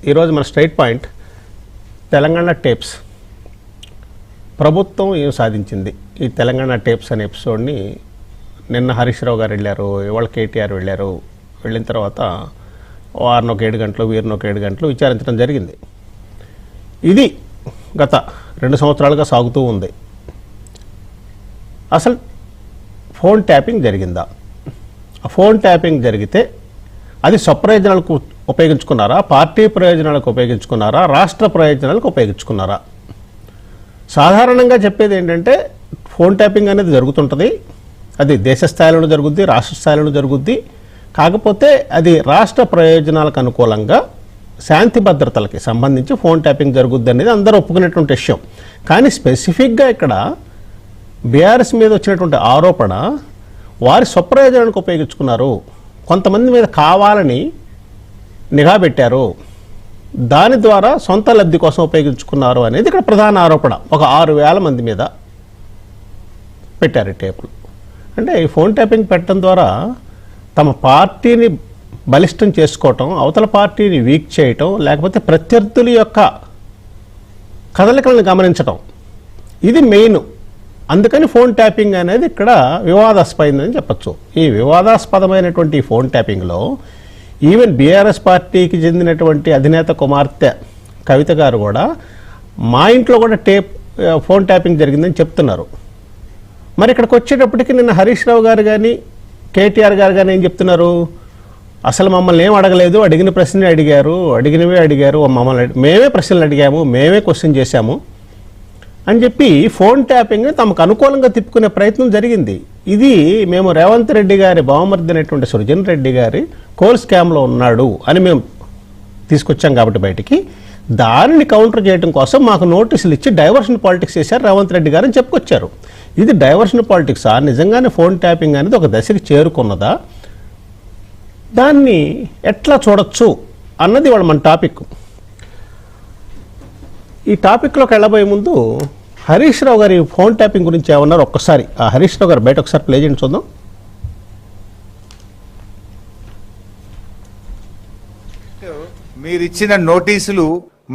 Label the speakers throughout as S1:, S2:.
S1: ఈరోజు మన straight point Telangana tapes ప్రభుత్వం ఏం సాధించింది. ఈ తెలంగాణ టేప్స్ అనే ఎపిసోడ్ని నిన్న హరీష్ రావు గారు వెళ్ళారు, ఇవాళ కేటీఆర్ వెళ్ళారు. వెళ్ళిన తర్వాత వారిని ఒక 7 గంటలు వీరిని ఒక 7 గంటలు విచారించడం జరిగింది. ఇది గత 2 సంవత్సరాలుగా సాగుతూ ఉంది. అసలు ఫోన్ ట్యాపింగ్ జరిగిందా? ఆ ఫోన్ ట్యాపింగ్ జరిగితే అది స్వప్రయోజనాలకు ఉపయోగించుకున్నారా, పార్టీ ప్రయోజనాలకు ఉపయోగించుకున్నారా, రాష్ట్ర ప్రయోజనాలకు ఉపయోగించుకున్నారా? సాధారణంగా చెప్పేది ఏంటంటే ఫోన్ ట్యాపింగ్ అనేది జరుగుతుంటుంది. అది దేశ స్థాయిలో జరుగుద్ది, రాష్ట్ర స్థాయిలో జరుగుద్ది. కాకపోతే అది రాష్ట్ర ప్రయోజనాలకు అనుకూలంగా శాంతి భద్రతలకి సంబంధించి ఫోన్ ట్యాపింగ్ జరుగుద్ది అనేది అందరూ ఒప్పుకునేటువంటి విషయం. కానీ స్పెసిఫిక్గా ఇక్కడ బీఆర్ఎస్ మీద వచ్చినటువంటి ఆరోపణ వారి స్వప్రయోజనానికి ఉపయోగించుకున్నారు, కొంతమంది మీద కావాలని నిఘా పెట్టారు, దాని ద్వారా సొంత లబ్ధి కోసం ఉపయోగించుకున్నారు అనేది ఇక్కడ ప్రధాన ఆరోపణ. ఒక 6,000 మంది మీద పెట్టారు టేపులు. అంటే ఈ ఫోన్ ట్యాపింగ్ పెట్టడం ద్వారా తమ పార్టీని బలిష్టం చేసుకోవటం, అవతల పార్టీని వీక్ చేయటం, లేకపోతే ప్రత్యర్థుల యొక్క కదలికలను గమనించటం, ఇది మెయిన్. అందుకని ఫోన్ ట్యాపింగ్ అనేది ఇక్కడ వివాదాస్పదమైందని చెప్పచ్చు. ఈ వివాదాస్పదమైనటువంటి ఫోన్ ట్యాపింగ్లో ఈవెన్ బీఆర్ఎస్ పార్టీకి చెందినటువంటి అధినేత కుమార్తె కవిత గారు కూడా మా ఇంట్లో కూడా ఫోన్ ట్యాపింగ్ జరిగిందని చెప్తున్నారు. మరి ఇక్కడికి వచ్చేటప్పటికి నిన్న హరీష్ రావు గారు కానీ కేటీఆర్ గారు కానీ ఏం చెప్తున్నారు? అసలు మమ్మల్ని ఏం అడగలేదు, అడిగిన ప్రశ్నలు అడిగారు, అడిగినవే అడిగారు, మమ్మల్ని మేమే ప్రశ్నలు అడిగాము, మేమే క్వశ్చన్ చేశాము అని చెప్పి ఫోన్ ట్యాపింగ్ని తమకు అనుకూలంగా తిప్పుకునే ప్రయత్నం జరిగింది. ఇది మేము రేవంత్ రెడ్డి గారి బావమర్ది అనేటువంటి సృజన్ రెడ్డి గారి కోల్ స్కామ్లో ఉన్నాడు అని మేము తీసుకొచ్చాం కాబట్టి బయటికి, దానిని కౌంటర్ చేయడం కోసం మాకు నోటీసులు ఇచ్చి డైవర్షన్ పాలిటిక్స్ చేశారు రేవంత్ రెడ్డి గారు అని చెప్పుకొచ్చారు. ఇది డైవర్షన్ పాలిటిక్సా? నిజంగానే ఫోన్ ట్యాపింగ్ అనేది ఒక దశకి చేరుకున్నదా? దాన్ని ఎట్లా చూడొచ్చు అన్నది వాళ్ళ మన టాపిక్. ఈ టాపిక్లోకి వెళ్ళబోయే ముందు హరీష్ రావు గారి ఫోన్ ట్యాపింగ్ గురించి ఏమన్నారు ఒక్కసారి ఆ హరీష్ రావు గారు బయట ఒకసారి ప్లే చేయండి చూద్దాం.
S2: మీరిచ్చిన నోటీసులు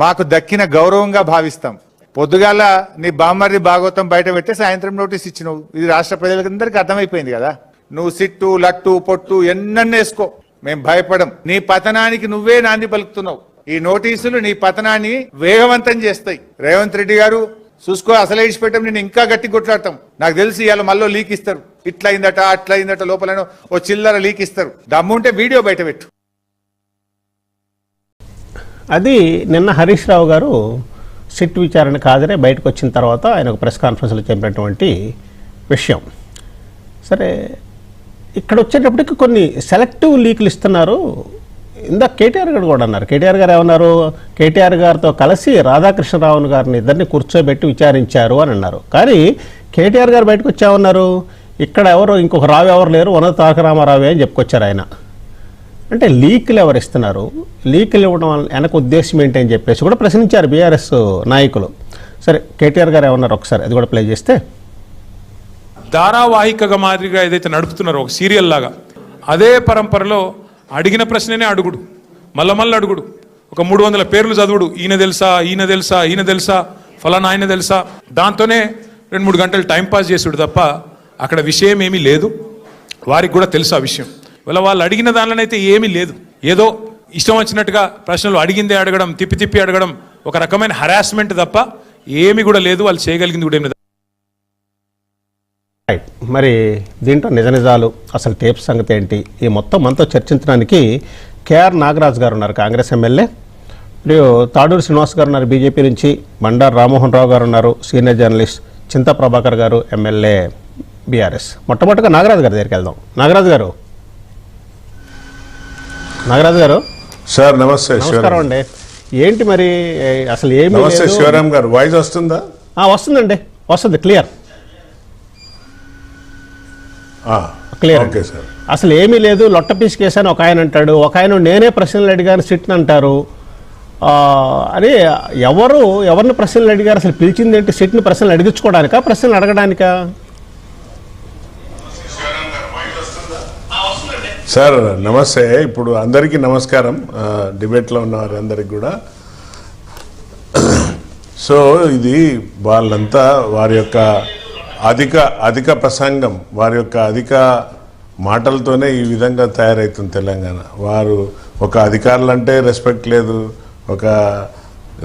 S2: మాకు దక్కిన గౌరవంగా భావిస్తాం. పొద్దుగాల నీ బామ్మర్ది భాగవతం బయట పెట్టి సాయంత్రం నోటీస్ ఇచ్చినావు. ఇది రాష్ట్ర ప్రజలందరికీ అర్థమైపోయింది కదా. నువ్వు సిట్టు లట్టు పొట్టు ఎన్నన్ను వేసుకో, మేము భయపడం. నీ పతనానికి నువ్వే నాంది పలుకుతున్నావు. ఈ నోటీసులు నీ పతనాన్ని వేగవంతం చేస్తాయి. రేవంత్ రెడ్డి గారు చూసుకో, అసలే ఇచ్చిపెట్టాం, నేను ఇంకా గట్టి కొట్లాడతాం. నాకు తెలిసి ఇవాళ మళ్ళీ లీక్ ఇస్తారు, ఇట్లా అయిందట అట్లా అయిందట, లోపల ఓ చిల్లర లీక్ ఇస్తారు. దమ్ముంటే వీడియో బయట పెట్టు.
S1: అది నిన్న హరీష్ రావు గారు సిట్ విచారణకు హాజరై బయటకు వచ్చిన తర్వాత ఆయన ఒక ప్రెస్ కాన్ఫరెన్స్లో చెప్పినటువంటి విషయం. సరే, ఇక్కడ వచ్చేటప్పటికి కొన్ని సెలెక్టివ్ లీకులు ఇస్తున్నారు. ఇందాక కేటీఆర్ గారు కూడా అన్నారు. కేటీఆర్ గారు ఏమన్నారు? కేటీఆర్ గారితో కలిసి రాధాకృష్ణరావు గారిని ఇద్దరిని కూర్చోబెట్టి విచారించారు అని అన్నారు. కానీ కేటీఆర్ గారు బయటకు వచ్చామన్నారు, ఇక్కడ ఇంకొక రావు ఎవరు లేరు, ఉన్నత తారక రామారావే అని చెప్పుకొచ్చారు ఆయన. అంటే లీకులు ఎవరు ఇస్తున్నారు, లీకులు ఇవ్వడం వెనక ఉద్దేశం ఏంటి అని చెప్పేసి కూడా ప్రశ్నించారు బీఆర్ఎస్ నాయకులు. సరే, కేటీఆర్ గారు ఏమన్నారు ఒకసారి అది కూడా ప్లే చేస్తే.
S3: ధారావాహికగా మాదిరిగా ఏదైతే నడుపుతున్నారో ఒక సీరియల్ లాగా, అదే పరంపరలో అడిగిన ప్రశ్ననే అడుగుడు, మళ్ళీ అడుగుడు, ఒక 300 పేర్లు చదువుడు, ఈయన తెలుసా ఈయన తెలుసా ఈయన తెలుసా ఫలానా ఆయన తెలుసా, దాంతోనే 2-3 గంటలు టైంపాస్ చేసుడు తప్ప అక్కడ విషయం ఏమీ లేదు. వారికి కూడా తెలుసు ఆ విషయం. వాళ్ళు అడిగిన దానిలోనైతే ఏమీ లేదు. ఏదో ఇష్టం వచ్చినట్టుగా ప్రశ్నలు అడిగిందే అడగడం, తిప్పి అడగడం, ఒక రకమైన హరాస్మెంట్ తప్ప ఏమీ కూడా లేదు. వాళ్ళు చేయగలిగింది కూడా ఏమి.
S1: మరి దీంట్లో నిజాలు అసలు టేప్స్ సంగతి ఏంటి, ఈ మొత్తం మనతో చర్చించడానికి కేఆర్ నాగరాజ్ గారు ఉన్నారు, కాంగ్రెస్ ఎమ్మెల్యే. మరియు తాడూరు శ్రీనివాస్ గారు ఉన్నారు, బీజేపీ నుంచి. బండారు రామ్మోహన్ రావు గారు ఉన్నారు, సీనియర్ జర్నలిస్ట్. చింతా ప్రభాకర్ గారు, ఎమ్మెల్యే, బీఆర్ఎస్. మొట్టమొదటిగా నాగరాజ్ గారి దగ్గరికి వెళ్దాం. నాగరాజ్ గారు
S4: సార్ నమస్తే.
S1: నమస్కారం అండి. ఏంటి మరి అసలు ఏమి?
S4: నమస్తే శివరామ్ గారు, వాయిస్ వస్తుందా?
S1: వస్తుందండి, వస్తుంది, క్లియర్. అసలు ఏమీ లేదు, లొట్ట పీసుకేసాను ఒక ఆయన అంటాడు, ఒక ఆయన నేనే ప్రశ్నలు అడిగాను సిట్ని అంటారు. అని ఎవరిని ప్రశ్నలు అడిగారు? అసలు పిలిచింది ఏంటి? సిట్ని ప్రశ్నలు అడిగించుకోవడానికా, ప్రశ్నలు అడగడానికా?
S4: సార్ నమస్తే. ఇప్పుడు అందరికీ నమస్కారం, డిబేట్లో ఉన్న వారందరికీ కూడా. సో ఇది వాళ్ళంతా వారి యొక్క అధిక ప్రసంగం, వారి యొక్క అధిక మాటలతోనే ఈ విధంగా తయారవుతుంది తెలంగాణ. వారు ఒక అధికారులు అంటే రెస్పెక్ట్ లేదు, ఒక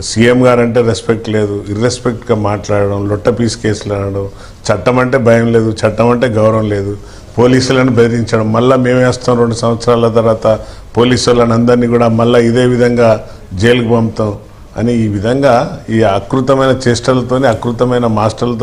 S4: సీఎం గారు అంటే రెస్పెక్ట్ లేదు, ఇర్రెస్పెక్ట్గా మాట్లాడడం, లొట్ట పీస్ కేసులు అనడం, చట్టం అంటే భయం లేదు, చట్టం అంటే గౌరవం లేదు, పోలీసులను బెదిరించడం, మళ్ళీ మేమేస్తాం 2 సంవత్సరాల తర్వాత పోలీసు వాళ్ళని అందరినీ కూడా మళ్ళీ ఇదే విధంగా జైలుకు పంపుతాం అని ఈ విధంగా ఈ అకృతమైన చేష్టలతోని, అకృతమైన మాస్టర్లతో